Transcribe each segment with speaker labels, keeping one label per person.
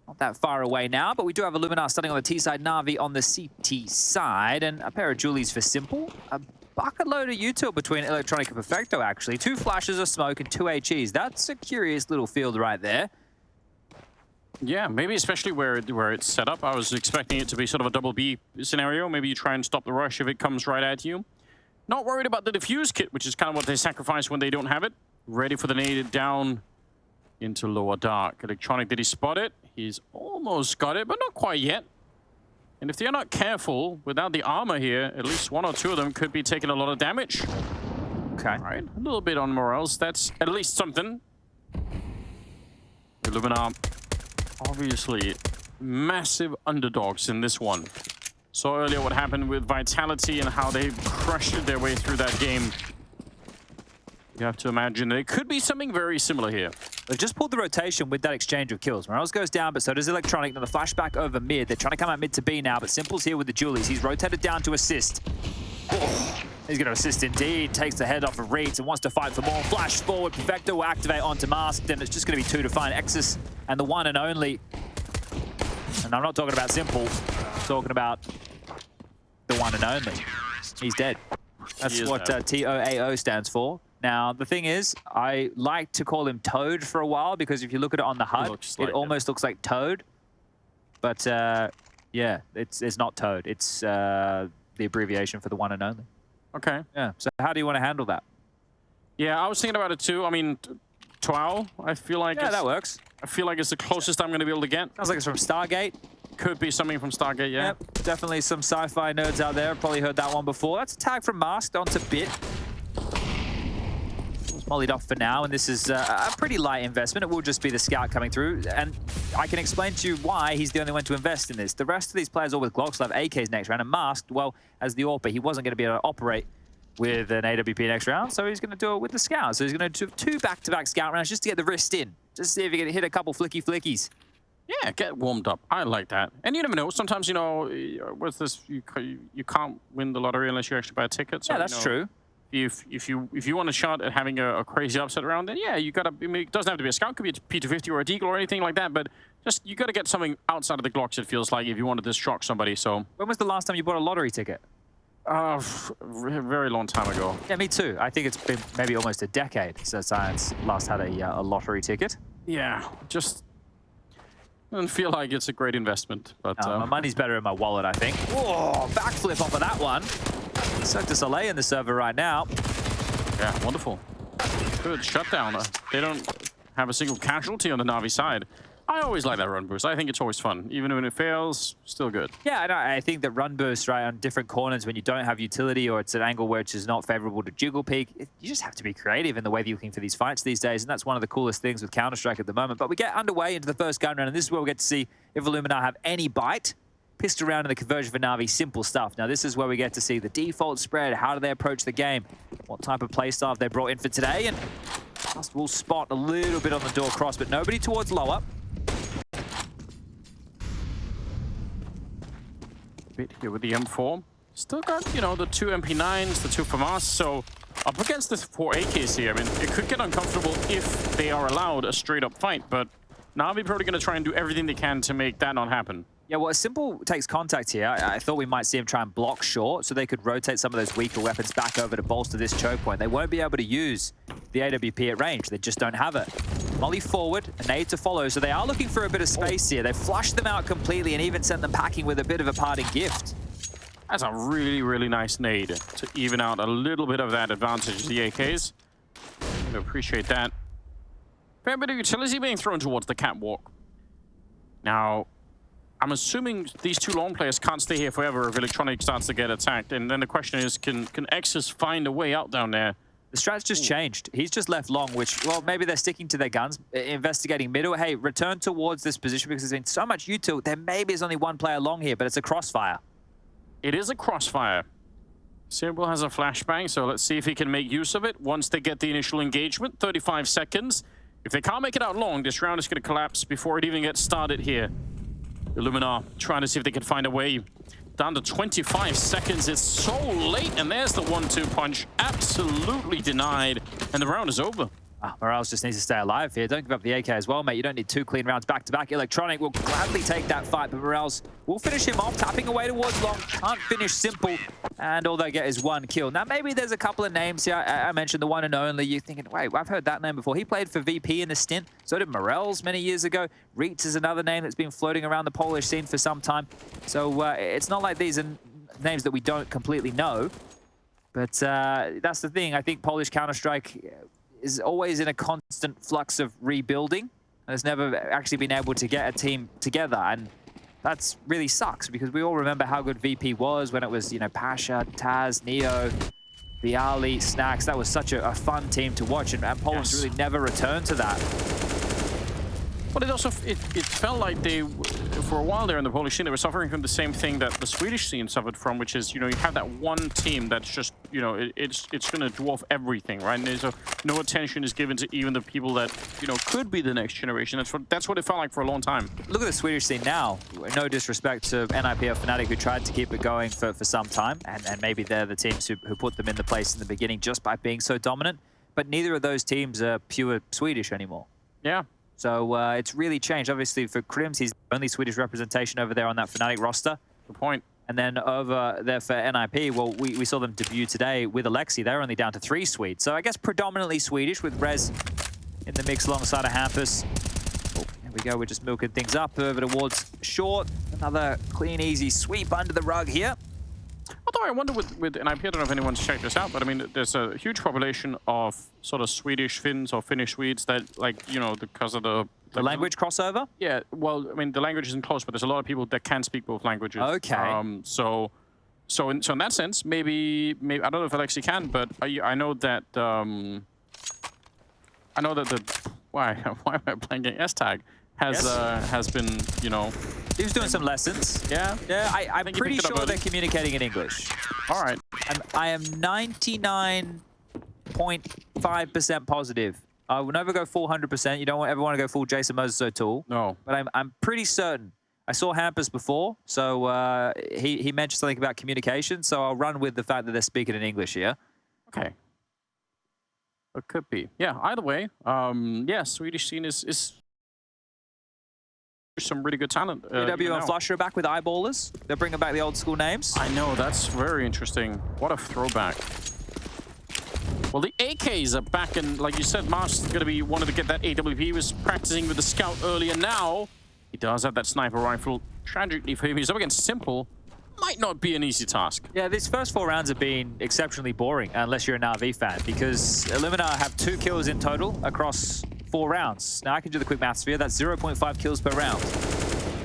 Speaker 1: Not that far away now, but we do have Illuminar starting on the T side, NaVi on the CT side, and a pair of Julies for Simple. A bucket load of util between Electronic and Perfecto, actually. 2 flashes of smoke and 2 HEs. That's a curious little field right there.
Speaker 2: Yeah, maybe especially where it's set up. I was expecting it to be sort of a double B scenario. Maybe you try and stop the rush if it comes right at you. Not worried about the defuse kit, which is kind of what they sacrifice when they don't have it. Ready for the nade down into lower dark. Electronic, did he spot it? He's almost got it, but not quite yet. And if they're not careful, without the armor here, at least 1 or 2 of them could be taking a lot of damage.
Speaker 1: Okay.
Speaker 2: All right, a little bit on morelz. That's at least something. Illuminar, obviously, massive underdogs in this one. Saw earlier what happened with Vitality and how they crushed their way through that game. You have to imagine there could be something very similar here.
Speaker 1: They've just pulled the rotation with that exchange of kills. morelz goes down, but so does Electronic. Now the flashback over mid. They're trying to come out mid to B now, but Simple's here with the Julies. He's rotated down to assist. Oh, he's going to assist indeed. Takes the head off of Reeds and wants to fight for more. Flash forward. Perfecto will activate onto Mask. Then it's just going to be 2 to find Exus and the one and only. And I'm not talking about Simple. I'm talking about the one and only. He's dead. That's what TOAO stands for. Now, the thing is, I like to call him Toad for a while, because if you look at it on the HUD, it almost looks like Toad. But, yeah, it's not Toad. It's the abbreviation for the one and only.
Speaker 2: Okay.
Speaker 1: Yeah, so how do you want to handle that?
Speaker 2: Yeah, I was thinking about it too. I mean, TOAO, I feel like
Speaker 1: that works.
Speaker 2: I feel like it's the closest I'm going to be able to get.
Speaker 1: Sounds like it's from Stargate.
Speaker 2: Could be something from Stargate, yeah.
Speaker 1: Yep, definitely some sci-fi nerds out there. Probably heard that one before. That's a tag from Masked onto Bit. Mollied off for now, and this is a pretty light investment. It will just be the scout coming through, and I can explain to you why he's the only one to invest in this. The rest of these players all with Glocks will have AKs next round, and Masked, well, as the AWPer, he wasn't going to be able to operate with an AWP next round, so he's going to do it with the scout. So he's going to do 2 back-to-back scout rounds just to get the wrist in, just to see if he can hit a couple flickies.
Speaker 2: Yeah, get warmed up. I like that. And you never know. Sometimes, you know, with this, you can't win the lottery unless you actually buy a ticket. So,
Speaker 1: yeah, that's true.
Speaker 2: If you want a shot at having a crazy upset round, then yeah, you gotta. I mean, it doesn't have to be a scout. It could be a P250 or a deagle or anything like that. But just you gotta get something outside of the Glocks. It feels like if you want to shock somebody. So
Speaker 1: when was the last time you bought a lottery ticket?
Speaker 2: Very long time ago.
Speaker 1: Yeah, me too. I think it's been maybe almost a decade since Science last had a lottery ticket.
Speaker 2: Yeah, just doesn't feel like it's a great investment. But
Speaker 1: my money's better in my wallet, I think. Whoa, backflip off of that one. Cirque du Soleil in the server right now.
Speaker 2: Yeah, wonderful. Good shutdown. They don't have a single casualty on the NaVi side. I always like that run boost. I think it's always fun. Even when it fails, still good.
Speaker 1: Yeah, I think that run boost, right, on different corners when you don't have utility or it's an angle where it's not favorable to jiggle peek, you just have to be creative in the way that you're looking for these fights these days, and that's one of the coolest things with Counter-Strike at the moment. But we get underway into the first gun round, and this is where we get to see if Illuminar have any bite. Pissed around in the conversion for NaVi, simple stuff. Now this is where we get to see the default spread. How do they approach the game? What type of play style have they brought in for today? And Dust will spot a little bit on the door cross, but nobody towards lower.
Speaker 2: Bit here with the M4. Still got, you know, the 2 MP9s, the 2 FAMAS, so up against the 4 AKs here. I mean, it could get uncomfortable if they are allowed a straight-up fight, but NaVi probably going to try and do everything they can to make that not happen.
Speaker 1: Yeah, well, Simple takes contact here. I thought we might see him try and block short so they could rotate some of those weaker weapons back over to bolster this choke point. They won't be able to use the AWP at range. They just don't have it. Molly forward, a nade to follow, so they are looking for a bit of space here. They flushed them out completely and even sent them packing with a bit of a parting gift.
Speaker 2: That's a really, really nice nade to even out a little bit of that advantage of the AKs. I appreciate that. Fair bit of utility being thrown towards the catwalk. Now, I'm assuming these 2 long players can't stay here forever if Electronic starts to get attacked. And then the question is, can Exus find a way out down there?
Speaker 1: The strat's just changed. He's just left long, which, well, maybe they're sticking to their guns, investigating middle. Hey, return towards this position because there's been so much util. There maybe is only 1 player long here, but it's a crossfire.
Speaker 2: It is a crossfire. Simple has a flashbang, so let's see if he can make use of it once they get the initial engagement. 35 seconds. If they can't make it out long, this round is going to collapse before it even gets started here. Illuminar trying to see if they can find a way. Down to 25 seconds. It's so late, and there's the 1-2 punch. Absolutely denied, and the round is over.
Speaker 1: Morelz just needs to stay alive here. Don't give up the AK as well, mate. You don't need 2 clean rounds back-to-back. Electronic will gladly take that fight, but Morelz will finish him off, tapping away towards long. Can't finish Simple, and all they get is 1 kill. Now, maybe there's a couple of names here. I mentioned the one and only. You're thinking, wait, I've heard that name before. He played for VP in the stint. So did Morelz many years ago. Reitz is another name that's been floating around the Polish scene for some time. So it's not like these are names that we don't completely know. But that's the thing. I think Polish Counter-Strike is always in a constant flux of rebuilding and has never actually been able to get a team together. And that's really sucks because we all remember how good VP was when it was, you know, Pasha, Taz, Neo, Viali, Snacks. That was such a fun team to watch, and Poland's really never returned to that.
Speaker 2: But it also it felt like they, for a while there in the Polish scene, they were suffering from the same thing that the Swedish scene suffered from, which is, you know, you have that one team that's just, you know, it's going to dwarf everything, right? And so no attention is given to even the people that, you know, could be the next generation. That's what it felt like for a long time.
Speaker 1: Look at the Swedish scene now. No disrespect to NIP or Fnatic, who tried to keep it going for some time, and maybe they're the teams who put them in the place in the beginning just by being so dominant. But neither of those teams are pure Swedish anymore.
Speaker 2: Yeah.
Speaker 1: So it's really changed. Obviously, for Krims, he's the only Swedish representation over there on that Fnatic roster.
Speaker 2: Good point.
Speaker 1: And then over there for NIP, well, we saw them debut today with Alexi. They're only down to 3 Swedes. So I guess predominantly Swedish, with Rez in the mix alongside of Hampus. Oh, here we go. We're just milking things up over towards short. Another clean, easy sweep under the rug here.
Speaker 2: Although I wonder with NIP, I don't know if anyone's checked this out, but I mean, there's a huge population of sort of Swedish Finns or Finnish Swedes that, like, you know, because of the
Speaker 1: language crossover?
Speaker 2: Yeah, well, I mean, the language isn't close, but there's a lot of people that can speak both languages.
Speaker 1: Okay.
Speaker 2: So in that sense, maybe I don't know if Alexi can, but I know that the why am I playing S-Tag has been, you know.
Speaker 1: He was doing some lessons.
Speaker 2: Yeah?
Speaker 1: Yeah, I'm pretty sure they're communicating in English.
Speaker 2: All right.
Speaker 1: I am 99.5% positive. I will never go full 100%. You don't ever want to go full Jason Moses O'Toole.
Speaker 2: No.
Speaker 1: But I'm pretty certain. I saw Hampus before, so he mentioned something about communication, so I'll run with the fact that they're speaking in English here.
Speaker 2: Okay. It could be. Yeah, either way, yeah, Swedish scene is some really good talent.
Speaker 1: AW and Flusher are back with Eyeballers. They're bringing back the old school names.
Speaker 2: I know, that's very interesting. What a throwback. Well, the AKs are back, and like you said, Mars is going to be wanted to get that AWP. He was practicing with the Scout earlier. Now he does have that sniper rifle. Tragically for him, he's up against Simple. Might not be an easy task.
Speaker 1: Yeah, these first 4 rounds have been exceptionally boring, unless you're a NaVi fan, because Illuminar have 2 kills in total across 4 rounds. Now, I can do the quick maths for you. That's 0.5 kills per round.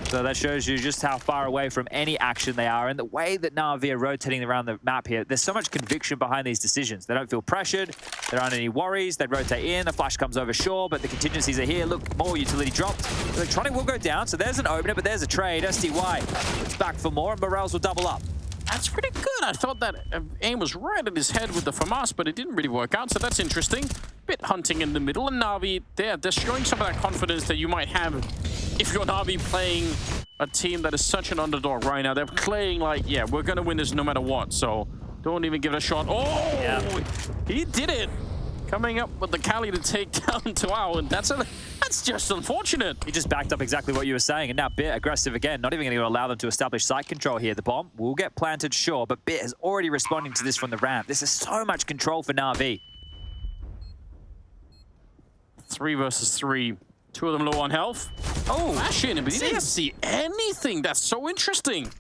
Speaker 1: So that shows you just how far away from any action they are. And the way that NaVi are rotating around the map here, there's so much conviction behind these decisions. They don't feel pressured. There aren't any worries. They rotate in. The flash comes over shore, but the contingencies are here. Look, more utility dropped. Electronic will go down. So there's an opener, but there's a trade. SDY looks back for more, and morelz will double up.
Speaker 2: That's pretty good. I thought that aim was right at his head with the FAMAS, but it didn't really work out, so that's interesting. Bit hunting in the middle, and NaVi, they're showing some of that confidence that you might have if you're NaVi playing a team that is such an underdog right now. They're playing like, yeah, we're going to win this no matter what, so don't even give it a shot. Oh, yeah. He did it. Coming up with the Cali to take down TOAO, and that's just unfortunate.
Speaker 1: He just backed up exactly what you were saying, and now Bit aggressive again, not even going to allow them to establish site control here. The bomb will get planted, sure, but Bit is already responding to this from the ramp. This is so much control for NaVi.
Speaker 2: 3 versus 3. 2 of them low on health. Oh, flash in, but he didn't see anything. That's so interesting.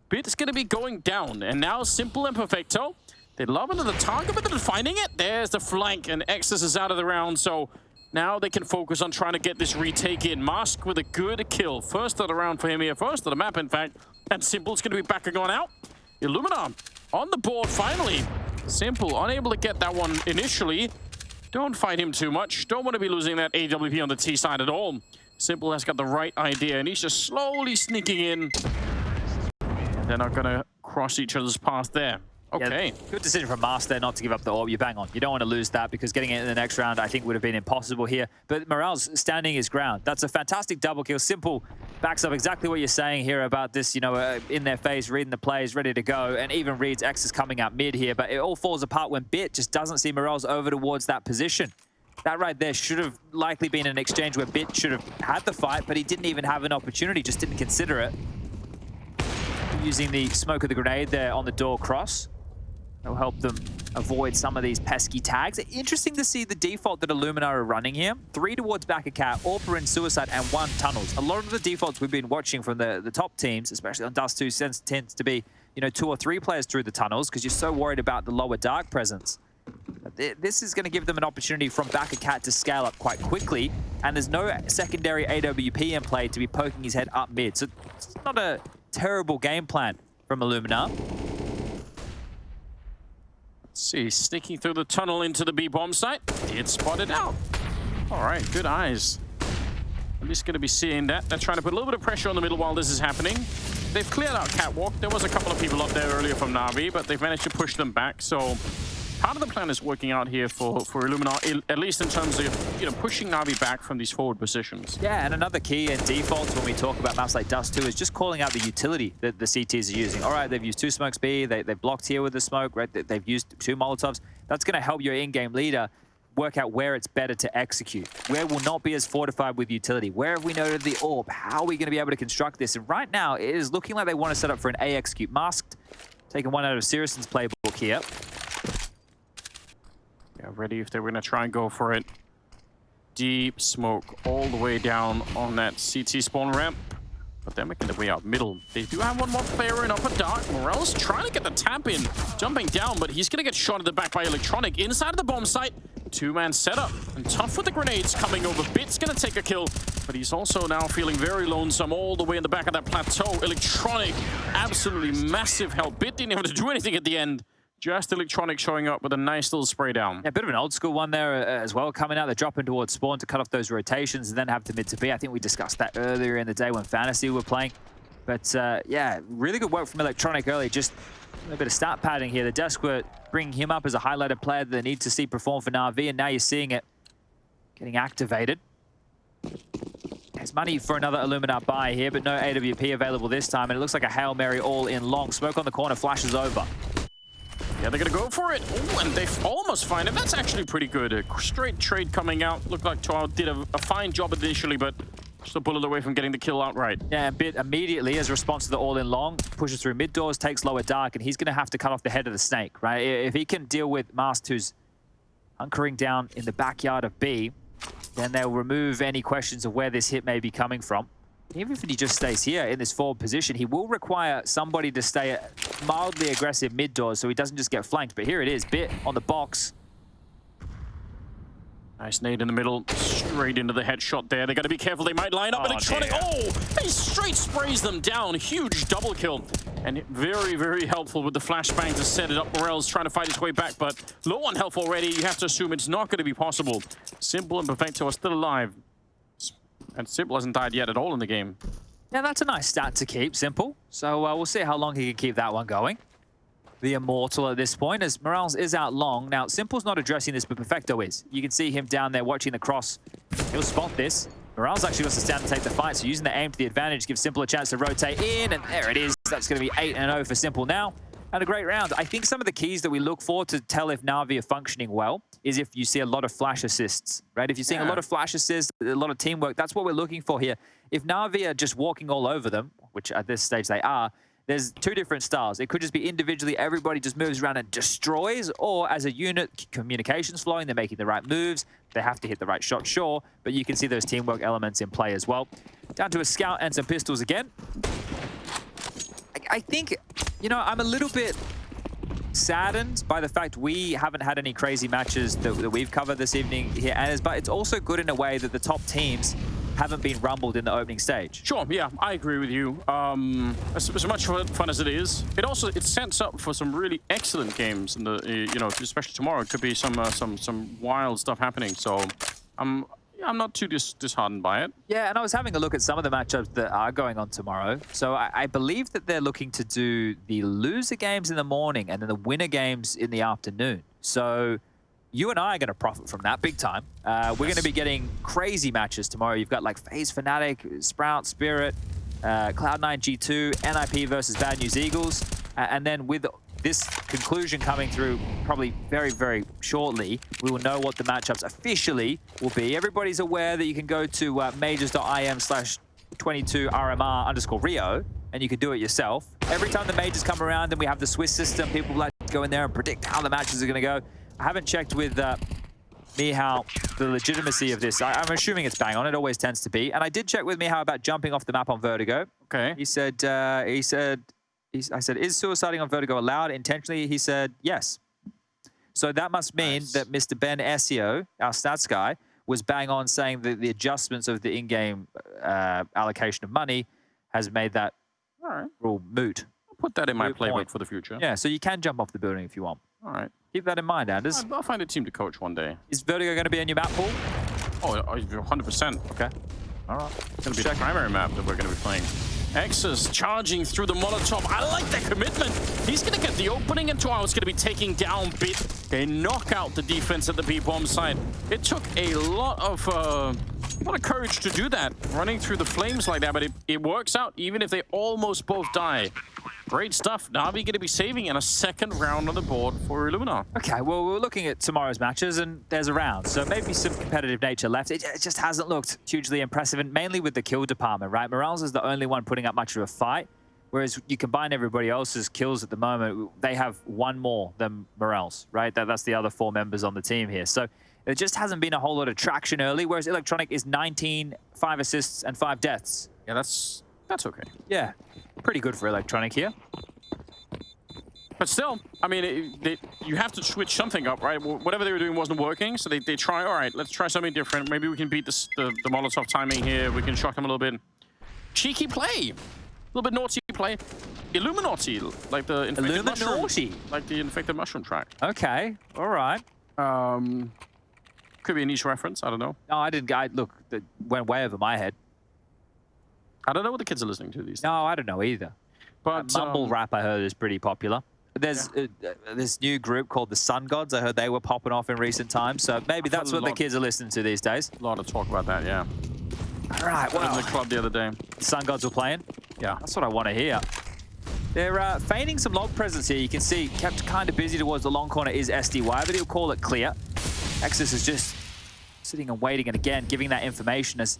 Speaker 2: Bit is going to be going down, and now Simple and Perfecto. They love into the target, but they're finding it. There's the flank, and Exodus is out of the round, so now they can focus on trying to get this retake in. Mask with a good kill. First of the round for him here. First of the map, in fact. And Simple's going to be back and going out. Illuminar on the board finally. Simple unable to get that one initially. Don't fight him too much. Don't want to be losing that AWP on the T side at all. Simple has got the right idea, and he's just slowly sneaking in. And they're not going to cross each other's path there. Okay.
Speaker 1: Yeah, good decision from Mars there not to give up the orb. You bang on. You don't want to lose that because getting it in the next round, I think, would have been impossible here. But morelz standing his ground. That's a fantastic double kill. Simple backs up exactly what you're saying here about this, you know, in their face, reading the plays, ready to go. And even reads X is coming out mid here. But it all falls apart when Bit just doesn't see morelz over towards that position. That right there should have likely been an exchange where Bit should have had the fight, but he didn't even have an opportunity, just didn't consider it. Using the smoke of the grenade there on the door cross. That'll help them avoid some of these pesky tags. Interesting to see the default that Illuminar are running here. 3 towards back of cat, AWP are in suicide, and 1 tunnels. A lot of the defaults we've been watching from the top teams, especially on Dust2, tends to be, you know, 2 or 3 players through the tunnels because you're so worried about the lower dark presence. This is going to give them an opportunity from back of cat to scale up quite quickly, and there's no secondary AWP in play to be poking his head up mid. So it's not a terrible game plan from Illuminar.
Speaker 2: Let's see, sneaking through the tunnel into the B bomb site. Did spot it out. All right, good eyes. I'm just going to be seeing that. They're trying to put a little bit of pressure on the middle while this is happening. They've cleared out catwalk. There was a couple of people up there earlier from NaVi, but they've managed to push them back. So part of the plan is working out here for Illuminar, at least in terms of, you know, pushing NaVi back from these forward positions.
Speaker 1: Yeah, and another key in defaults when we talk about maps like Dust2 is just calling out the utility that the CTs are using. All right, they've used 2 smokes B, they've blocked here with the smoke, right? They've used 2 Molotovs. That's going to help your in-game leader work out where it's better to execute, where will not be as fortified with utility, where have we noted the AWP, how are we going to be able to construct this? And right now, it is looking like they want to set up for an A execute. Masked, taking one out of Siriuson's playbook here.
Speaker 2: Yeah, ready if they were going to try and go for it. Deep smoke all the way down on that CT spawn ramp. But they're making their way out middle. They do have one more player in upper dark. morelz trying to get the tap in, jumping down, but he's going to get shot at the back by Electronic. Inside of the bomb site, 2-man setup. And tough with the grenades coming over. Bit's going to take a kill, but he's also now feeling very lonesome all the way in the back of that plateau. Electronic, absolutely massive help. Bit didn't have to do anything at the end. Just Electronic showing up with a nice little spray down.
Speaker 1: Yeah, a bit of an old school one there as well. Coming out, they're dropping towards spawn to cut off those rotations and then have to mid to B. I think we discussed that earlier in the day when Fantasy were playing. But yeah, really good work from Electronic early. Just a bit of stat padding here. The desk were bringing him up as a highlighted player that they need to see perform for NaVi, and now you're seeing it getting activated. There's money for another Illuminar buy here, but no AWP available this time, and it looks like a Hail Mary all in long. Smoke on the corner, flashes over.
Speaker 2: Yeah, they're going to go for it. Ooh, and they almost find it. That's actually pretty good. A straight trade coming out. Looked like TOAO did a fine job initially, but just a bullet away from getting the kill outright.
Speaker 1: Yeah, and Bit immediately, as a response to the all-in long, pushes through mid doors, takes lower dark, and he's going to have to cut off the head of the snake, right? If he can deal with Mast, who's hunkering down in the backyard of B, then they'll remove any questions of where this hit may be coming from. Even if he just stays here in this forward position, he will require somebody to stay mildly aggressive mid doors so he doesn't just get flanked. But here it is, Bit on the box.
Speaker 2: Nice nade in the middle, straight into the headshot there. They got to be careful, they might line up. Electronic, he straight sprays them down. Huge double kill. And very, very helpful with the flashbang to set it up. morelz trying to fight his way back, but low on health already. You have to assume it's not going to be possible. Simple and Perfecto are still alive. And Simple hasn't died yet at all in the game.
Speaker 1: Yeah, that's a nice stat to keep, Simple. So we'll see how long he can keep that one going. The Immortal at this point, as morelz is out long. Now, Simple's not addressing this, but Perfecto is. You can see him down there watching the cross. He'll spot this. morelz actually wants to stand and take the fight, so using the aim to the advantage gives Simple a chance to rotate in, and there it is. That's going to be 8-0 for Simple now. And a great round. I think some of the keys that we look for to tell if NaVi are functioning well is if you see a lot of flash assists, right? If you're seeing a lot of flash assists, a lot of teamwork, that's what we're looking for here. If NaVi are just walking all over them, which at this stage they are, there's 2 different styles. It could just be individually, everybody just moves around and destroys, or as a unit, communication's flowing, they're making the right moves, they have to hit the right shot, sure, but you can see those teamwork elements in play as well. Down to a scout and some pistols again. I think, you know, I'm a little bit saddened by the fact we haven't had any crazy matches that we've covered this evening here, but it's also good in a way that the top teams haven't been rumbled in the opening stage.
Speaker 2: Sure, yeah, I agree with you. As much fun as it is, it sets up for some really excellent games in the, you know, especially tomorrow. It could be some wild stuff happening. So I'm not too disheartened by it.
Speaker 1: Yeah, and I was having a look at some of the matchups that are going on tomorrow. So I believe that they're looking to do the loser games in the morning and then the winner games in the afternoon. So you and I are going to profit from that big time. We're going to be getting crazy matches tomorrow. You've got like FaZe Fnatic, Sprout, Spirit, Cloud9 G2, NIP versus Bad News Eagles. And then with this conclusion coming through probably very, very shortly. We will know what the matchups officially will be. Everybody's aware that you can go to majors.im/22RMR_Rio, and you can do it yourself. Every time the majors come around and we have the Swiss system, people like to go in there and predict how the matches are going to go. I haven't checked with Mihal the legitimacy of this. I'm assuming it's bang on. It always tends to be. And I did check with Mihal about jumping off the map on Vertigo.
Speaker 2: Okay.
Speaker 1: He said, I said, is suiciding on Vertigo allowed intentionally? He said, yes. So that must mean that Mr. Ben Essio, our stats guy, was bang on saying that the adjustments of the in-game allocation of money has made that rule moot.
Speaker 2: I'll put that in my playbook for the future.
Speaker 1: Yeah, so you can jump off the building if you want.
Speaker 2: All right.
Speaker 1: Keep that in mind, Anders.
Speaker 2: I'll find a team to coach one day.
Speaker 1: Is Vertigo going to be in your map pool?
Speaker 2: Oh, 100%.
Speaker 1: Okay. All right.
Speaker 2: It's going to be the primary map that we're going to be playing. Exus charging through the Molotov. I like that commitment. He's going to get the opening, and TOAO is going to be taking down Bit. They knock out the defense at the B-bomb site. It took a lot of courage to do that, running through the flames like that, but it works out, even if they almost both die. Great stuff. NaVi going to be saving in a second round on the board for Illuminar.
Speaker 1: Okay, well, we're looking at tomorrow's matches, and there's a round, so maybe some competitive nature left. It just hasn't looked hugely impressive, and mainly with the kill department, right? morelz is the only one putting up much of a fight, whereas you combine everybody else's kills at the moment, they have one more than morelz, right? That's the other 4 members on the team here. So there just hasn't been a whole lot of traction early, whereas Electronic is 19, 5 assists, and 5 deaths.
Speaker 2: Yeah, that's okay.
Speaker 1: Yeah, pretty good for Electronic here.
Speaker 2: But still, I mean, you have to switch something up, right? Whatever they were doing wasn't working, so they try, all right, let's try something different. Maybe we can beat the Molotov timing here. We can shock them a little bit. Cheeky play. A little bit naughty play. Illuminati, like the infected mushroom. Like the infected mushroom track.
Speaker 1: Okay, all right.
Speaker 2: Could be a niche reference, I don't know.
Speaker 1: No, I didn't. Look, that went way over my head.
Speaker 2: I don't know what the kids are listening to these days.
Speaker 1: No, I don't know either.
Speaker 2: But
Speaker 1: mumble rap, I heard, is pretty popular. There's this new group called the Sun Gods. I heard they were popping off in recent times, so maybe that's what the kids are listening to these days.
Speaker 2: A lot of talk about that, yeah.
Speaker 1: All right, well,
Speaker 2: in the club the other day.
Speaker 1: The Sun Gods were playing?
Speaker 2: Yeah.
Speaker 1: That's what I want to hear. They're feigning some log presence here. You can see, kept kind of busy towards the long corner is SDY, but he'll call it clear. Exus is just sitting and waiting, and again, giving that information as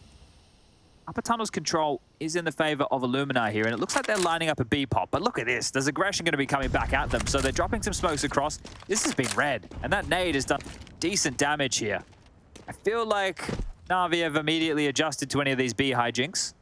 Speaker 1: Upper Tunnel's control is in the favor of Illuminar here, and it looks like they're lining up a B-pop. But look at this. There's aggression going to be coming back at them, so they're dropping some smokes across. This has been red, and that nade has done decent damage here. I feel like NaVi have immediately adjusted to any of these B hijinks.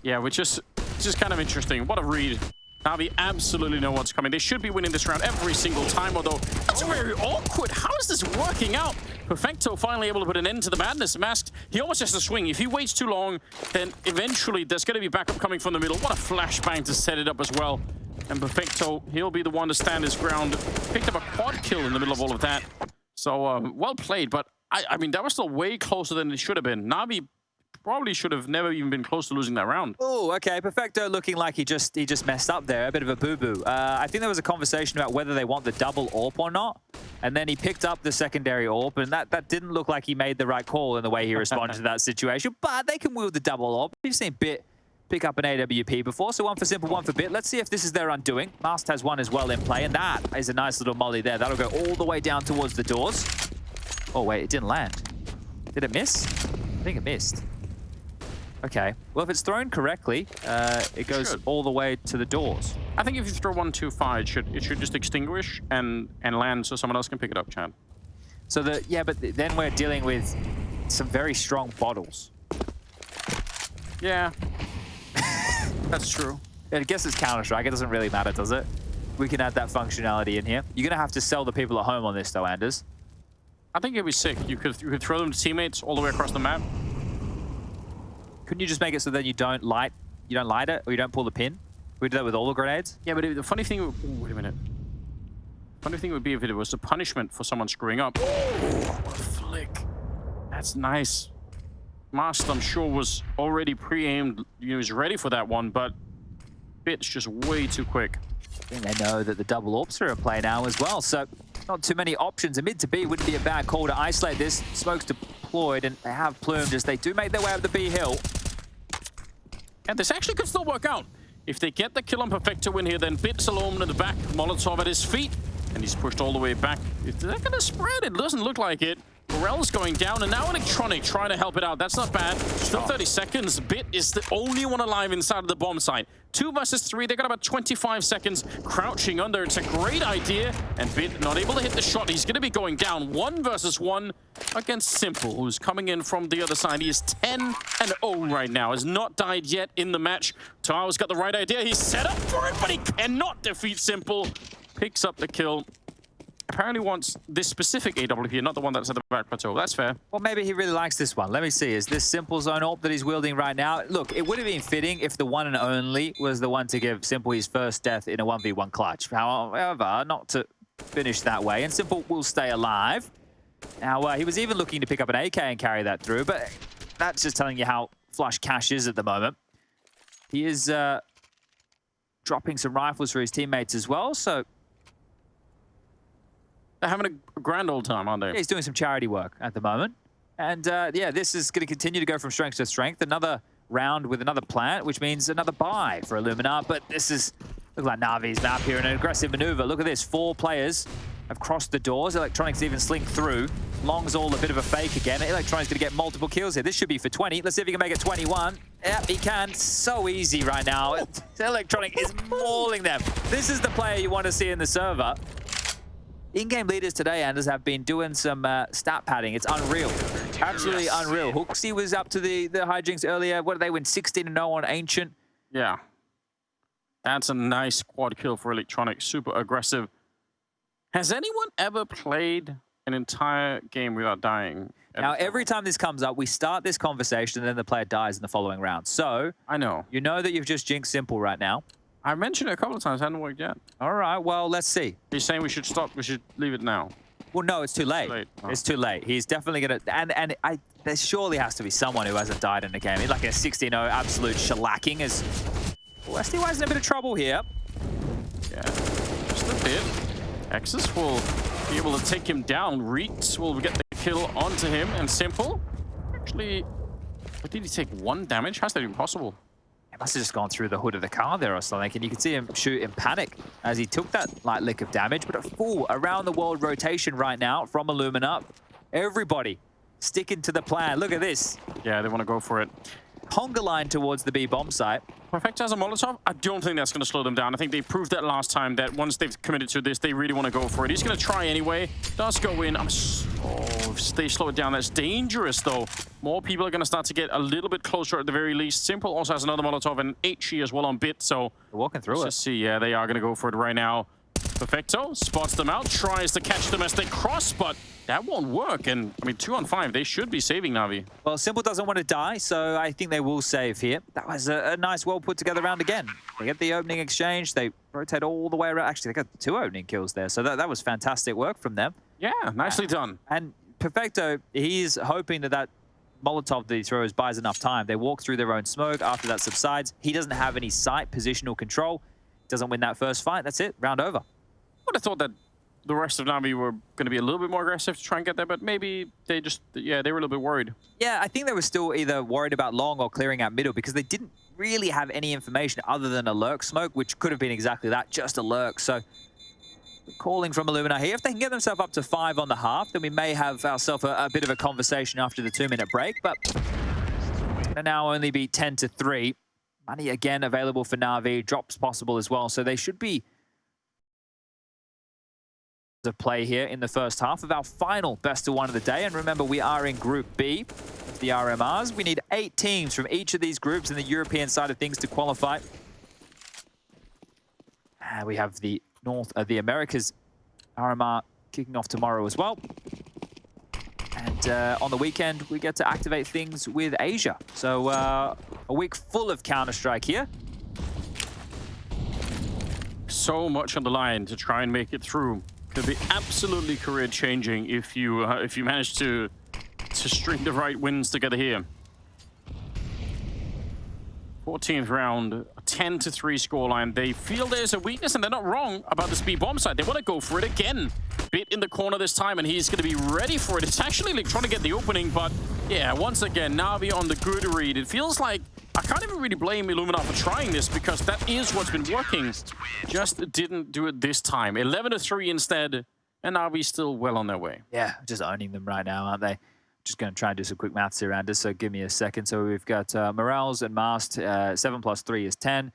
Speaker 2: Yeah, which is just kind of interesting. What a read. NaVi absolutely know what's coming. They should be winning this round every single time, although that's very awkward. How is this working out? Perfecto finally able to put an end to the madness. Masked, he almost has to swing. If he waits too long, then eventually there's going to be backup coming from the middle. What a flashbang to set it up as well. And Perfecto, he'll be the one to stand his ground. Picked up a quad kill in the middle of all of that. So, well played, but I mean, that was still way closer than it should have been. NaVi probably should have never even been close to losing that round.
Speaker 1: Oh, okay. Perfecto looking like he just messed up there. A bit of a boo-boo. I think there was a conversation about whether they want the double AWP or not. And then he picked up the secondary AWP, and that didn't look like he made the right call in the way he responded to that situation. But they can wield the double AWP. We've seen Bit pick up an AWP before, so one for Simple, one for Bit. Let's see if this is their undoing. Mast has one as well in play, and that is a nice little molly there. That'll go all the way down towards the doors. Oh, wait, it didn't land. Did it miss? I think it missed. Okay. Well, if it's thrown correctly, it goes all the way to the doors.
Speaker 2: I think if you throw one too far, it should just extinguish and land so someone else can pick it up, Chad.
Speaker 1: So but then we're dealing with some very strong bottles.
Speaker 2: Yeah. That's true.
Speaker 1: I guess it's Counter-Strike. It doesn't really matter, does it? We can add that functionality in here. You're going to have to sell the people at home on this, though, Anders.
Speaker 2: I think it'd be sick. You could throw them to teammates all the way across the map.
Speaker 1: Couldn't you just make it so that you don't light it, or you don't pull the pin? We do that with all the grenades?
Speaker 2: Yeah, but the funny thing... wait a minute. Funny thing would be if it was a punishment for someone screwing up. Oh, what a flick. That's nice. Mast, I'm sure, was already pre-aimed. He was ready for that one, but Bit's just way too quick.
Speaker 1: I think they know that the double AWPs are in play now as well, so not too many options. A mid to B wouldn't be a bad call to isolate this. Smoke's deployed, and they have plumed as they do make their way up the B hill.
Speaker 2: And this actually could still work out. If they get the kill on Perfecto in here, then Bit's alone in the back, Molotov at his feet, and he's pushed all the way back. Is that gonna spread? It doesn't look like it. morelz going down, and now Electronic trying to help it out. That's not bad. Still 30 seconds. Bit is the only one alive inside of the bomb site. 2 versus 3. They got about 25 seconds crouching under. It's a great idea, and Bit not able to hit the shot. He's going to be going down 1 versus 1 against Simple, who's coming in from the other side. He is 10-0 right now. Has not died yet in the match. TOAO's got the right idea. He's set up for it, but he cannot defeat Simple. Picks up the kill. Apparently wants this specific AWP, not the one that's at the back plateau. That's fair.
Speaker 1: Well, maybe he really likes this one. Let me see. Is this Simple Zone AWP that he's wielding right now? Look, it would have been fitting if the one and only was the one to give Simple his first death in a 1v1 clutch. However, not to finish that way, and Simple will stay alive. Now, he was even looking to pick up an AK and carry that through, but that's just telling you how flush cash is at the moment. He is dropping some rifles for his teammates as well, so...
Speaker 2: They're having a grand old time, aren't they?
Speaker 1: Yeah, he's doing some charity work at the moment. And yeah, this is going to continue to go from strength to strength. Another round with another plant, which means another buy for Illuminar. But this is, look like NaVi's map here, an aggressive maneuver. Look at this, 4 players have crossed the doors. Electronic's even slink through. Long's all a bit of a fake again. Electronic's going to get multiple kills here. This should be for 20. Let's see if he can make it 21. Yep, he can. So easy right now. Electronic is mauling them. This is the player you want to see in the server. In-game leaders today, Anders, have been doing some stat padding. It's unreal. Absolutely unreal. Hooksy was up to the hijinks earlier. What did they win? 16-0 on Ancient.
Speaker 2: Yeah. That's a nice quad kill for Electronic. Super aggressive. Has anyone ever played an entire game without dying?
Speaker 1: Now, every time this comes up, we start this conversation and then the player dies in the following round. So,
Speaker 2: I know.
Speaker 1: You know that you've just jinxed Simple right now.
Speaker 2: I mentioned it a couple of times. It hasn't worked yet.
Speaker 1: All right, well, let's see.
Speaker 2: He's saying we should stop. We should leave it now.
Speaker 1: Well, no, it's too late.
Speaker 2: It's, oh.
Speaker 1: It's too late. He's definitely going to... And there surely has to be someone who hasn't died in the game. Like a 16-0 absolute shellacking is... Well, SDY's in a bit of trouble here.
Speaker 2: Yeah, just a bit. Exus will be able to take him down. Reeks will get the kill onto him. And Simple... Actually... What, did he take 1 damage? How's that even possible?
Speaker 1: Must have just gone through the hood of the car there or something, and you can see him shoot in panic as he took that light lick of damage. But a full around-the-world rotation right now from Illuminar. Everybody sticking to the plan. Look at this.
Speaker 2: Yeah, they want to go for it.
Speaker 1: Conga line towards the B bomb site.
Speaker 2: Perfecto has a Molotov. I don't think that's going to slow them down. I think they proved that last time that once they've committed to this, they really want to go for it. He's going to try anyway. Does go in. Oh, if they slow it down, that's dangerous, though. More people are going to start to get a little bit closer at the very least. Simple also has another Molotov and HE as well on Bit, so...
Speaker 1: They're walking through
Speaker 2: let's see. Yeah, they are going to go for it right now. Perfecto spots them out, tries to catch them as they cross, but that won't work. And, I mean, 2 on 5, they should be saving NaVi.
Speaker 1: Well, Simple doesn't want to die, so I think they will save here. That was a nice, well-put-together round again. They get the opening exchange. They rotate all the way around. Actually, they got 2 opening kills there, so that was fantastic work from them.
Speaker 2: Yeah, nicely done.
Speaker 1: And Perfecto, he's hoping that Molotov that he throws buys enough time. They walk through their own smoke. After that subsides, he doesn't have any sight, positional control. Doesn't win that first fight. That's it. Round over.
Speaker 2: I would have thought that the rest of NaVi were going to be a little bit more aggressive to try and get there, but maybe they just, yeah, they were a little bit worried.
Speaker 1: Yeah, I think they were still either worried about long or clearing out middle because they didn't really have any information other than a lurk smoke, which could have been exactly that, just a lurk. So calling from Illuminar here. If they can get themselves up to 5 on the half, then we may have ourselves a bit of a conversation after the 2-minute break, but it's going to now only be 10-3. Money again available for NaVi, drops possible as well, so they should be of play here in the first half of our final best of 1 of the day. And remember, we are in Group B of the RMRs. We need 8 teams from each of these groups in the European side of things to qualify. And we have the Americas RMR kicking off tomorrow as well. And on the weekend, we get to activate things with Asia. So a week full of Counter-Strike here.
Speaker 2: So much on the line to try and make it through. Could be absolutely career-changing if you manage to string the right wins together here. 14th round, a 10-3 scoreline. They feel there's a weakness, and they're not wrong about this B bomb side. They want to go for it again. Bit in the corner this time, and he's going to be ready for it. It's actually like trying to get the opening, but Yeah, once again, Navi on the good read. It feels like I can't even really blame Illuminar for trying this because that is what's been working. Just didn't do it this time. 11-3 instead, and Navi's still well on their way.
Speaker 1: Yeah, just owning them right now, aren't they? Just going to try and do some quick maths here, Anders, so give me a second. So we've got morelz and mast. 7 plus 3 is 10.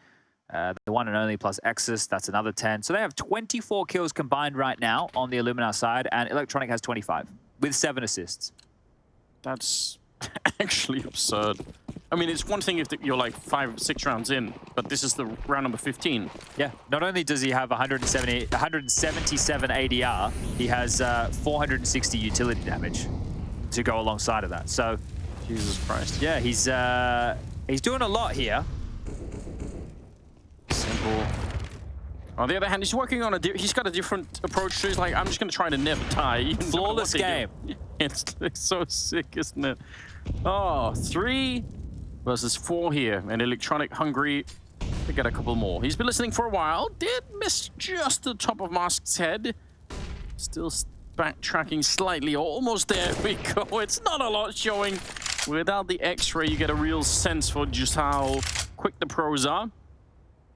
Speaker 1: The one and only plus Exus, that's another 10. So they have 24 kills combined right now on the Illuminar side, and Electronic has 25 with 7 assists. That's
Speaker 2: actually absurd. I mean, it's one thing if you're like 5 or 6 rounds in, but this is the round number 15.
Speaker 1: Yeah, not only does he have 177 ADR, he has 460 utility damage to go alongside of that. So,
Speaker 2: Jesus Christ.
Speaker 1: Yeah, he's doing a lot here.
Speaker 2: Simple. On the other hand, he's working on he's got a different approach. So he's like, I'm just going to try to never die.
Speaker 1: Flawless game.
Speaker 2: It's so sick, isn't it? Oh, 3 versus 4 here. And Electronic hungry to get a couple more. He's been listening for a while. Did miss just the top of Mask's head. Still backtracking slightly. Almost there we go. It's not a lot showing. Without the X-ray, you get a real sense for just how quick the pros are.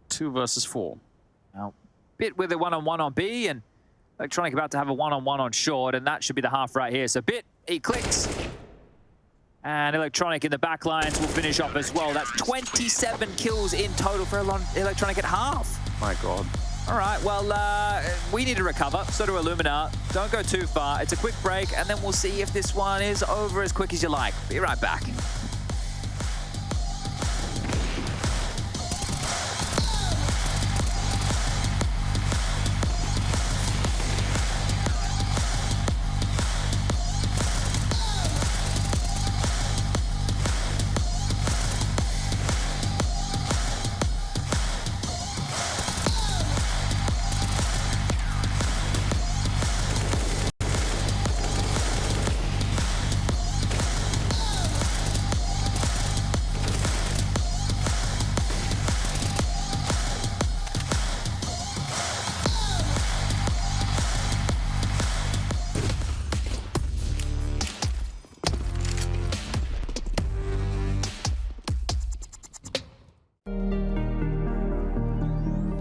Speaker 2: 2 versus 4.
Speaker 1: Now, Bit with a one-on-one on B, and Electronic about to have a one-on-one on short, and that should be the half right here. So Bit, he clicks. And Electronic in the back lines will finish off as well. That's 27 kills in total for Electronic at half.
Speaker 2: My God.
Speaker 1: All right, well, we need to recover. So do Illuminar. Don't go too far. It's a quick break, and then we'll see if this one is over as quick as you like. Be right back.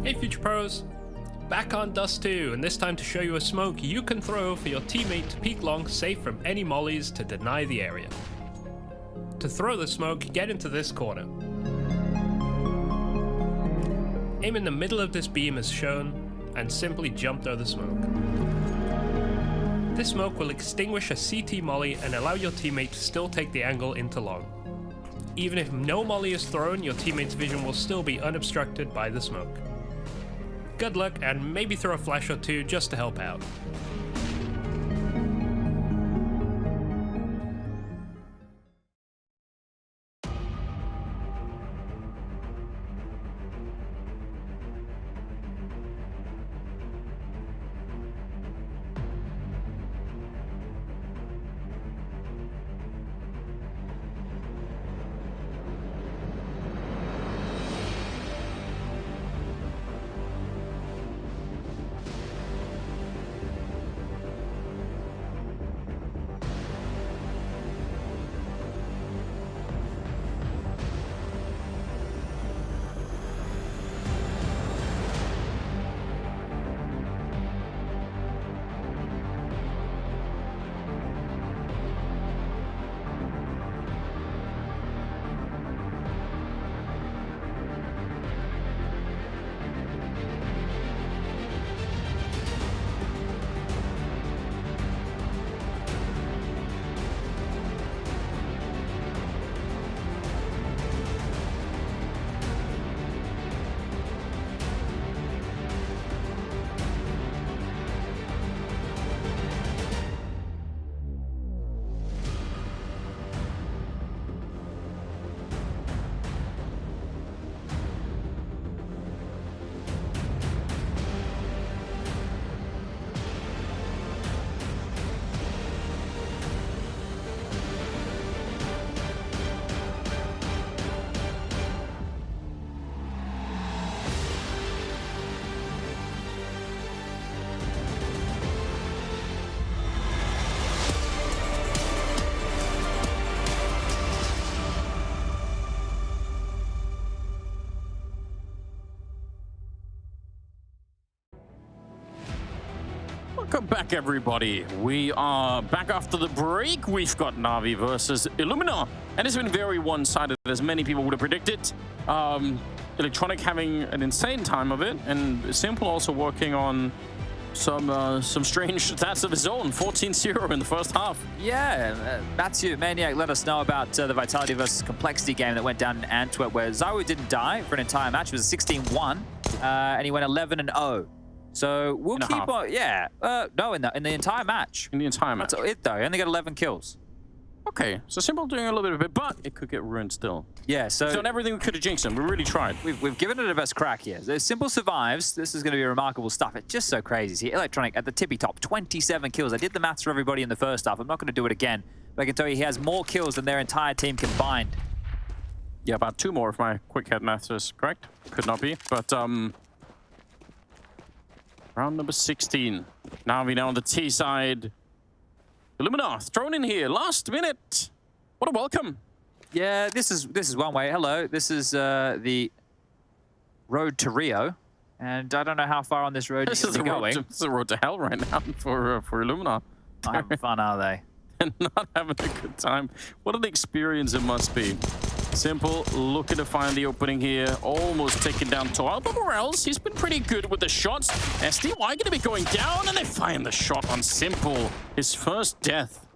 Speaker 3: Hey Future Pros, back on Dust2, and this time to show you a smoke you can throw for your teammate to peek long safe from any mollies to deny the area. To throw the smoke, get into this corner. Aim in the middle of this beam as shown, and simply jump through the smoke. This smoke will extinguish a CT molly and allow your teammate to still take the angle into long. Even if no molly is thrown, your teammate's vision will still be unobstructed by the smoke. Good luck, and maybe throw a flash or two just to help out.
Speaker 2: Welcome back, everybody. We are back after the break. We've got NaVi versus Illuminar, and it's been very one-sided, as many people would have predicted. Electronic having an insane time of it, and Simple also working on some strange stats of his own. 14-0 in the first half.
Speaker 1: Yeah, Matthew Maniac let us know about the Vitality versus Complexity game that went down in Antwerp, where ZywOo didn't die for an entire match. It was a 16-1, and he went 11-0. So we'll keep on. Yeah, no, in the entire match.
Speaker 2: In the entire match.
Speaker 1: That's it though. He only got 11 kills.
Speaker 2: Okay, so Simple doing a little bit of it, but it could get ruined still.
Speaker 1: Yeah, so
Speaker 2: we've done everything we could have jinxed him. We really tried.
Speaker 1: We've given it a best crack here. So Simple survives. This is going to be remarkable stuff. It's just so crazy. See, Electronic at the tippy top, 27 kills. I did the maths for everybody in the first half. I'm not going to do it again, but I can tell you he has more kills than their entire team combined.
Speaker 2: Yeah, about 2 more if my quick head maths is correct. Could not be, but round number 16. NaVi now on the T side. Illuminar thrown in here last minute. What a welcome.
Speaker 1: Yeah, this is one way. Hello, this is the road to Rio, and I don't know how far on this road
Speaker 2: This is the
Speaker 1: going.
Speaker 2: road to, the road to hell right now for Illuminar.
Speaker 1: Not having fun, are they?
Speaker 2: And not having a good time. What an experience it must be. Simple looking to find the opening here. Almost taking down TOAO, but morelz, he's been pretty good with the shots. SDY going to be going down, and they find the shot on Simple. His first death.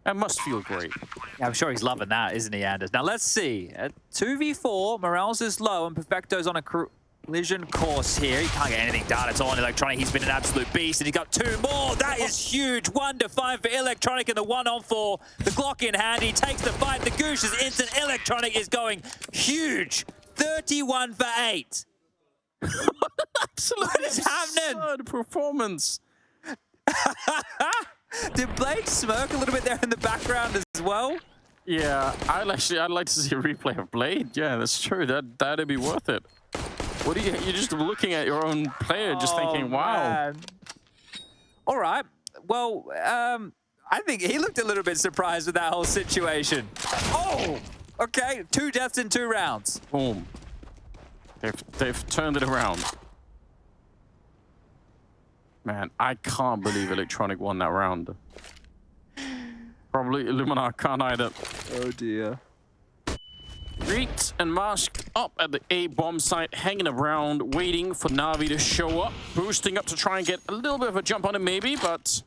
Speaker 2: That must feel great.
Speaker 1: Yeah, I'm sure he's loving that, isn't he, Anders? Now let's see. At 2v4, morelz is low, and Perfecto's on a collision course here. He can't get anything done at all in Electronic. He's been an absolute beast, and he got 2 more. That is huge. 1-5 for Electronic in the 1-on-4. The Glock in hand. He takes the fight. The Goosh is instant. Electronic is going huge. 31 for 8.
Speaker 2: Absolutely
Speaker 1: what is happening?
Speaker 2: Absurd performance.
Speaker 1: Did Blade smirk a little bit there in the background as well?
Speaker 2: Yeah, I'd like to see a replay of Blade. Yeah, that's true. That'd be worth it. What are you're just looking at your own player, just thinking, wow.
Speaker 1: Man. All right. Well, I think he looked a little bit surprised with that whole situation. Oh, okay. 2 deaths in 2 rounds.
Speaker 2: Boom. They've turned it around. Man, I can't believe Electronic won that round. Probably Illuminar can't either.
Speaker 1: Oh dear.
Speaker 2: Reeked and masked up at the A bomb site, hanging around, waiting for NaVi to show up, boosting up to try and get a little bit of a jump on him maybe, but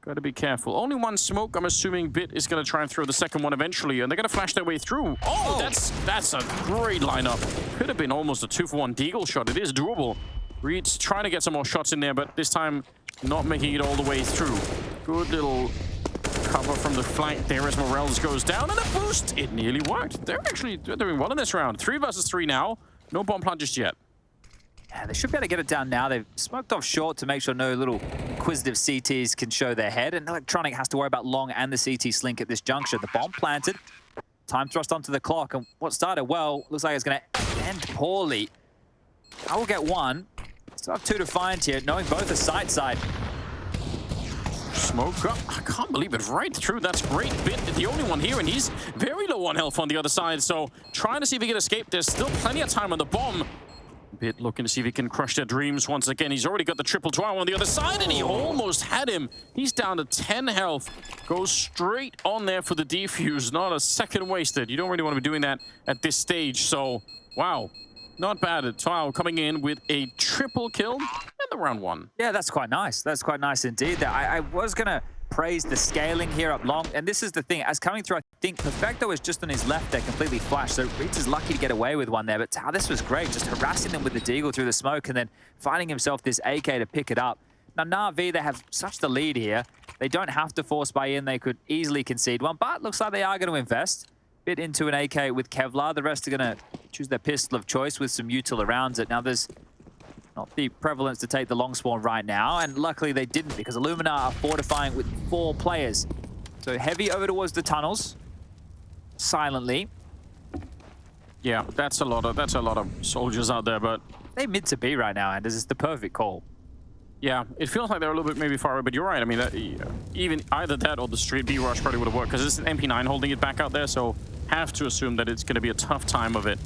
Speaker 2: gotta be careful. Only 1 smoke. I'm assuming Bit is gonna try and throw the second one eventually, and they're gonna flash their way through. Oh, that's a great lineup. Could have been almost a 2-for-1 deagle shot. It is doable. Reed's trying to get some more shots in there, but this time not making it all the way through. Good little cover from the flank there as morelz goes down, and a boost. It nearly worked. They're doing well in this round. 3 versus 3 now. No bomb plant just yet.
Speaker 1: Yeah, they should be able to get it down now. They've smoked off short to make sure no little inquisitive CTs can show their head, and Electronic has to worry about long and the CT slink at this juncture. The bomb planted. Time thrust onto the clock, and what started well looks like it's going to end poorly. I will get 1. Still have 2 to find here, knowing both are side.
Speaker 2: Smoke up. I can't believe it. Right through. That's great. Bit the only one here, and he's very low on health on the other side. So trying to see if he can escape. There's still plenty of time on the bomb. Bit looking to see if he can crush their dreams once again. He's already got the triple TOAO on the other side, and he almost had him. He's down to 10 health. Goes straight on there for the defuse. Not a second wasted. You don't really want to be doing that at this stage. So, wow. Not bad. TOAO coming in with a triple kill in the round 1.
Speaker 1: Yeah, that's quite nice. That's quite nice indeed. I was going to praise the scaling here up long, and this is the thing. As coming through, I think Perfecto is just on his left there, completely flashed. So Reeds is lucky to get away with one there, but this was great. Just harassing them with the deagle through the smoke and then finding himself this AK to pick it up. Now, NaVi, they have such the lead here. They don't have to force buy in. They could easily concede one, but looks like they are going to invest. Bit into an AK with Kevlar. The rest are going to choose their pistol of choice with some util around it. Now, there's not the prevalence to take the long spawn right now, and luckily they didn't because Illuminar are fortifying with 4 players. So heavy over towards the tunnels, silently.
Speaker 2: Yeah, that's a lot of soldiers out there, but
Speaker 1: They mid to B right now, and this is the perfect call.
Speaker 2: Yeah, it feels like they're a little bit maybe far away, but you're right. I mean, even either that or the straight B rush probably would have worked because it's an MP9 holding it back out there, so have to assume that it's going to be a tough time of it.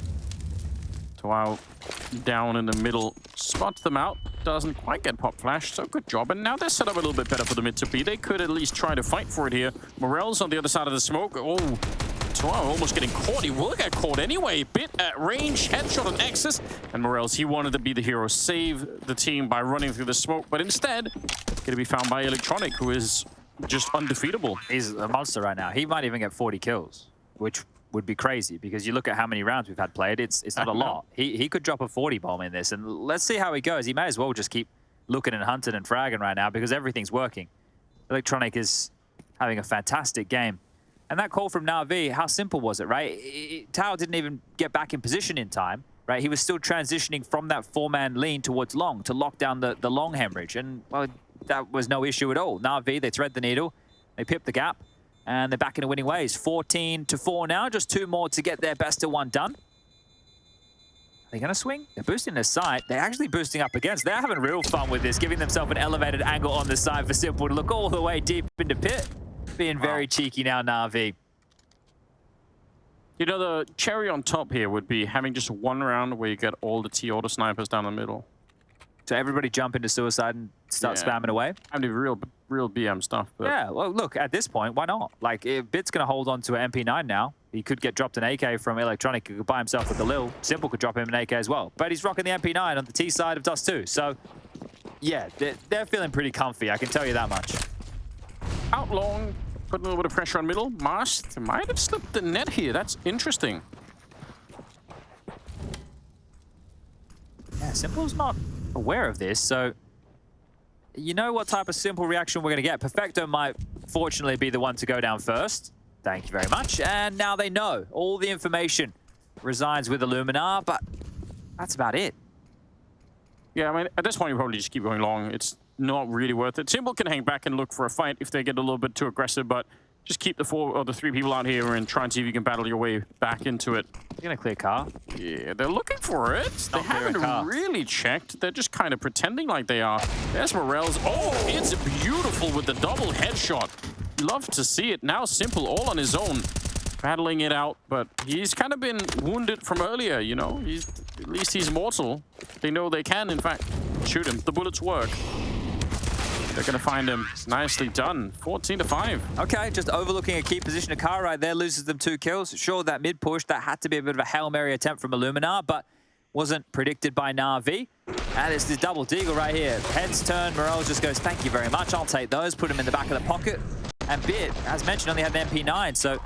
Speaker 2: TOAO down in the middle, spots them out. doesn't quite get pop flashed, so good job. And now they're set up a little bit better for the mid to B. They could at least try to fight for it here. morelz on the other side of the smoke. Oh, TOAO almost getting caught. He will get caught anyway. Bit at range, headshot on Nexus. And morelz, he wanted to be the hero, save the team by running through the smoke, but instead, going to be found by Electronic, who is just undefeatable.
Speaker 1: He's a monster right now. He might even get 40 kills, which would be crazy because you look at how many rounds we've had played. It's not a lot. He could drop a 40 bomb in this, and let's see how he goes. He may as well just keep looking and hunting and fragging right now because everything's working. Electronic is having a fantastic game. And that call from NaVi, how simple was it, right? TOAO didn't even get back in position in time, right? He was still transitioning from that four-man lean towards long to lock down the long hemorrhage. And, well, that was no issue at all. NaVi, they thread the needle, they pip the gap, and they're back into winning ways. 14-4 now, just 2 more to get their best of 1 done. Are they going to swing? They're boosting their side. They're actually boosting up against. They're having real fun with this, giving themselves an elevated angle on the side for Simple to look all the way deep into pit. Being very cheeky now, NaVi.
Speaker 2: You know, the cherry on top here would be having just 1 round where you get all the TOAO snipers down the middle.
Speaker 1: So everybody jump into suicide and start spamming away?
Speaker 2: I mean, real BM stuff. But
Speaker 1: Yeah, well, look, at this point, why not? Like, if Bit's going to hold on to an MP9 now, he could get dropped an AK from Electronic. He could buy himself with the Lil. Simple could drop him an AK as well. But he's rocking the MP9 on the T side of Dust2. So, yeah, they're feeling pretty comfy, I can tell you that much.
Speaker 2: out long, put a little bit of pressure on middle. Mast might have slipped the net here. That's interesting.
Speaker 1: Yeah, Simple's not aware of this, so you know what type of Simple reaction we're going to get. Perfecto might fortunately be the one to go down first. Thank you very much. And now they know. All the information resides with Illuminar, but that's about it.
Speaker 2: Yeah, I mean, at this point, you probably just keep going long. It's not really worth it. Simple can hang back and look for a fight if they get a little bit too aggressive, but just keep the 4 or the 3 people out here and try and see if you can battle your way back into it.
Speaker 1: You're going to clear car.
Speaker 2: Yeah, they're looking for it. They haven't really checked. They're just kind of pretending like they are. There's morelz. Oh, it's beautiful with the double headshot. Love to see it. Now Simple all on his own, battling it out, but he's kind of been wounded from earlier, you know? At least he's mortal. They know they can, in fact, shoot him. The bullets work. They're going to find him. Nicely done. 14-5.
Speaker 1: Okay, just overlooking a key position. A car right there loses them 2 kills. Sure, that mid push, that had to be a bit of a Hail Mary attempt from Illuminar, but wasn't predicted by NaVi. And it's this double deagle right here. Heads turn, morelz just goes, thank you very much, I'll take those. Put him in the back of the pocket. And Bit, as mentioned, only had an MP9, so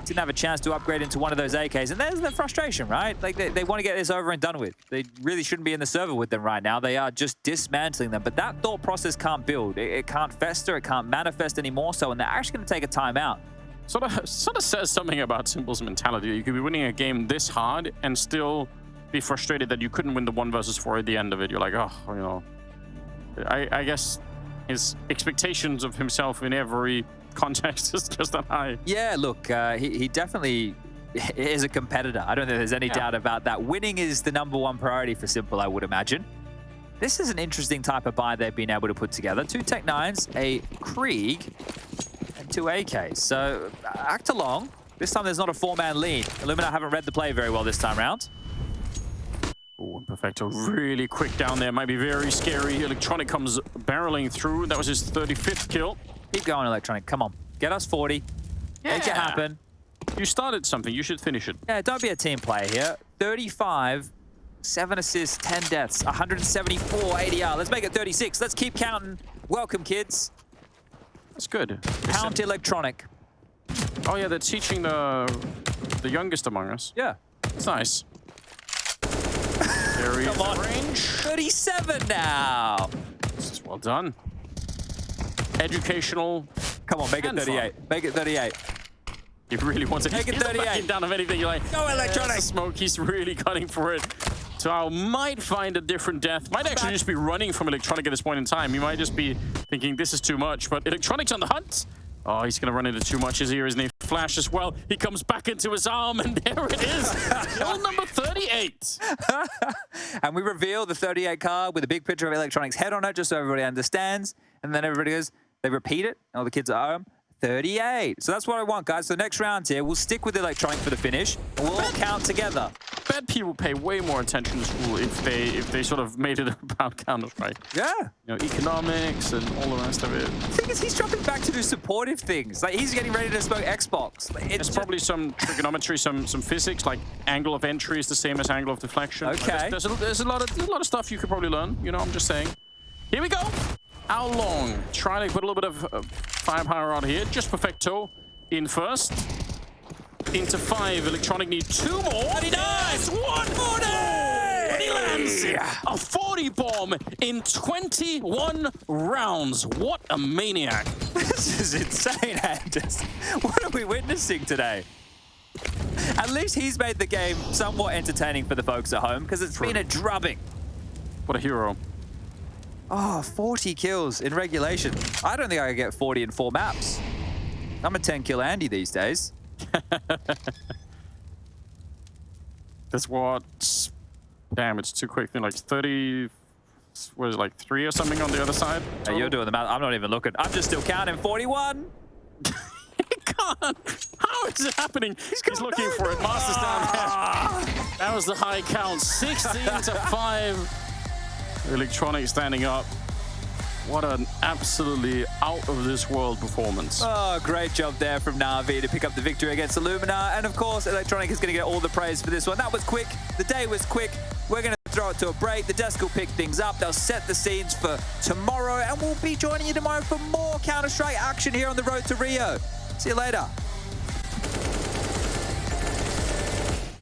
Speaker 1: didn't have a chance to upgrade into one of those AKs. And there's the frustration, right? Like, they want to get this over and done with. They really shouldn't be in the server with them right now. They are just dismantling them. But that thought process can't build. It can't fester. It can't manifest anymore. So, and they're actually going to take a timeout.
Speaker 2: Sort of says something about Simple's mentality. You could be winning a game this hard and still be frustrated that you couldn't win the 1 versus 4 at the end of it. You're like, oh, you know. I guess his expectations of himself in every context is just that high.
Speaker 1: Yeah, look, he definitely is a competitor. I don't think there's any doubt about that. Winning is the #1 priority for Simple, I would imagine. This is an interesting type of buy they've been able to put together. 2 Tech 9s, a Krieg, and 2 AKs. So, act along. This time there's not a 4-man lead. Illuminar haven't read the play very well this time around.
Speaker 2: Oh, Perfecto really quick down there. Might be very scary. Electronic comes barreling through. That was his 35th kill.
Speaker 1: Keep going, Electronic. Come on. Get us 40.
Speaker 2: Yeah.
Speaker 1: Make it happen.
Speaker 2: You started something. You should finish it.
Speaker 1: Yeah, don't be a team player here. 35, 7 assists, 10 deaths, 174 ADR. Let's make it 36. Let's keep counting. Welcome, kids.
Speaker 2: That's good.
Speaker 1: Count Electronic.
Speaker 2: Oh, yeah, they're teaching the youngest among us.
Speaker 1: Yeah.
Speaker 2: It's nice. There he is in range.
Speaker 1: 37 now.
Speaker 2: This is well done. Educational.
Speaker 1: Come on, make it 38.
Speaker 2: Fun.
Speaker 1: Make it 38.
Speaker 2: He really wants it.
Speaker 1: Make it 38.
Speaker 2: He's not backing down of anything. You're like,
Speaker 1: Go Electronic.
Speaker 2: Smoke. He's really gunning for it. TOAO might find a different death. Might actually just be running from Electronic at this point in time. He might just be thinking this is too much. But Electronic's on the hunt. Oh, he's going to run into too much here, isn't he? Flash as well. He comes back into his arm, and there it is. Kill number 38.
Speaker 1: And we reveal the 38 card with a big picture of Electronic's head on it, just so everybody understands. And then everybody goes, they repeat it. All the kids at home. 38. So that's what I want, guys. So next round here, we'll stick with electronic for the finish, and we'll all count together.
Speaker 2: Bet people pay way more attention to school if they sort of made it about Counter-Strike.
Speaker 1: Yeah.
Speaker 2: You know, economics and all the rest of it.
Speaker 1: The thing is, he's dropping back to do supportive things. Like, he's getting ready to smoke Xbox. Like,
Speaker 2: There's probably some trigonometry, some physics, like angle of entry is the same as angle of deflection.
Speaker 1: Okay.
Speaker 2: There's a lot of stuff you could probably learn. You know, I'm just saying. Here we go. How long? Trying to put a little bit of firepower out here. Just perfecto. In first. Into 5. Electronic need 2 more. And he does! 140! And he lands a 40 bomb in 21 rounds. What a maniac.
Speaker 1: This is insane, Anders. What are we witnessing today? At least he's made the game somewhat entertaining for the folks at home, because it's been a drubbing.
Speaker 2: What a hero.
Speaker 1: Oh, 40 kills in regulation. I don't think I could get 40 in 4 maps. I'm a 10-kill Andy these days.
Speaker 2: That's what... Damn, it's too quick. Like 30... What is it, like 3 or something on the other side?
Speaker 1: Hey, you're doing the math. I'm not even looking. I'm just still counting. 41.
Speaker 2: God, how is it happening? He's looking for it. Master's down there. That was the high count. 16 to 5. Electronic standing up. What an absolutely out-of-this-world performance.
Speaker 1: Oh, great job there from NaVi to pick up the victory against Illuminar. And of course, Electronic is going to get all the praise for this one. That was quick. The day was quick. We're going to throw it to a break. The desk will pick things up. They'll set the scenes for tomorrow. And we'll be joining you tomorrow for more Counter-Strike action here on the road to Rio. See you later.